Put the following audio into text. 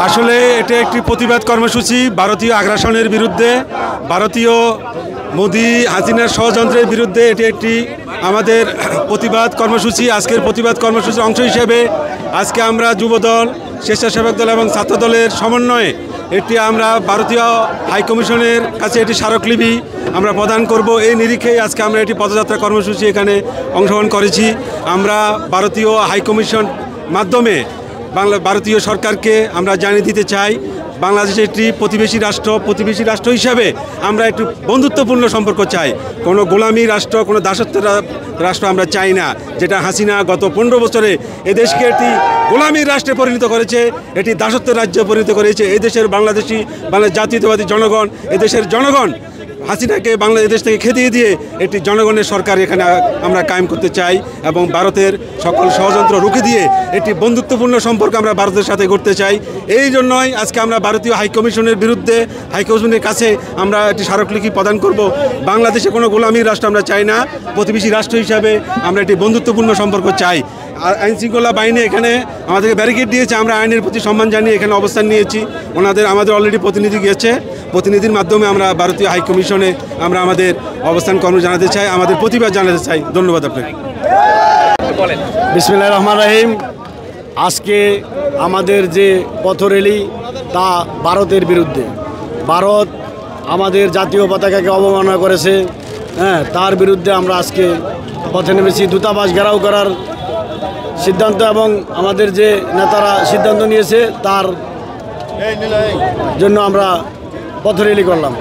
আসলে এটা একটি প্রতিবাদ কর্মসূচি ভারতীয় আগ্রাসনের বিরুদ্ধে, ভারতীয় মোদি হাসিনার ষড়যন্ত্রের বিরুদ্ধে এটি একটি আমাদের প্রতিবাদ কর্মসূচি। আজকের প্রতিবাদ কর্মসূচির অংশ হিসেবে আজকে আমরা যুবদল, স্বেচ্ছাসেবক দল এবং ছাত্রদলের সমন্বয়ে এটি আমরা ভারতীয় হাইকমিশনের কাছে এটি স্মারকলিপি আমরা প্রদান করব। এই নিরিখেই আজকে আমরা এটি পদযাত্রা কর্মসূচি এখানে অংশগ্রহণ করেছি। আমরা ভারতীয় হাইকমিশন মাধ্যমে ভারতীয় সরকারকে আমরা জানিয়ে দিতে চাই বাংলাদেশ একটি প্রতিবেশী রাষ্ট্র হিসাবে আমরা একটু বন্ধুত্বপূর্ণ সম্পর্ক চাই। কোনো গোলামী রাষ্ট্র, কোনো দাসত্বের রাষ্ট্র আমরা চাই না, যেটা হাসিনা গত 15 বছরে এদেশকে একটি গোলামীর রাষ্ট্রে পরিণত করেছে, এটি দাসত্বের রাজ্যে পরিণত করেছে। এদেশের বাংলাদেশ জাতীয়তাবাদী জনগণ, এদেশের জনগণ হাসিনাকে বাংলাদেশ থেকে খেদিয়ে দিয়ে একটি জনগণের সরকার এখানে আমরা কায়েম করতে চাই এবং ভারতের সকল ষড়যন্ত্র রুখে দিয়ে একটি বন্ধুত্বপূর্ণ সম্পর্ক আমরা ভারতের সাথে করতে চাই। এই জন্যই আজকে আমরা ভারতীয় হাইকমিশনের বিরুদ্ধে, হাইকমিশনের কাছে আমরা একটি স্মারকলিপি প্রদান করব। বাংলাদেশে কোনো গোলামীর রাষ্ট্র আমরা চাই না, প্রতিবেশী রাষ্ট্র হিসাবে আমরা একটি বন্ধুত্বপূর্ণ সম্পর্ক চাই। আর আইনশৃঙ্খলা বাহিনী এখানে আমাদেরকে ব্যারিকেড দিয়েছে, আমরা আইনের প্রতি সম্মান জানিয়ে এখানে অবস্থান নিয়েছি। আমাদের অলরেডি প্রতিনিধি গিয়েছে, প্রতিনিধির মাধ্যমে আমরা ভারতীয় হাইকমিশনে আমরা আমাদের অবস্থান কর্ম জানাতে চাই, আমাদের প্রতিবাদ জানাতে চাই। ধন্যবাদ আপনাকে। বিসমিল্লাহির রহমানির রহিম। আজকে আমাদের যে পথরেলি তা ভারতের বিরুদ্ধে। ভারত আমাদের জাতীয় পতাকাকে অবমাননা করেছে, তার বিরুদ্ধে আমরা আজকে পথে নেমেছি। দূতাবাস ঘেরাও করার সিদ্ধান্ত এবং আমাদের যে নেতারা সিদ্ধান্ত নিয়েছে তার জন্য আমরা পথরেলি করলাম।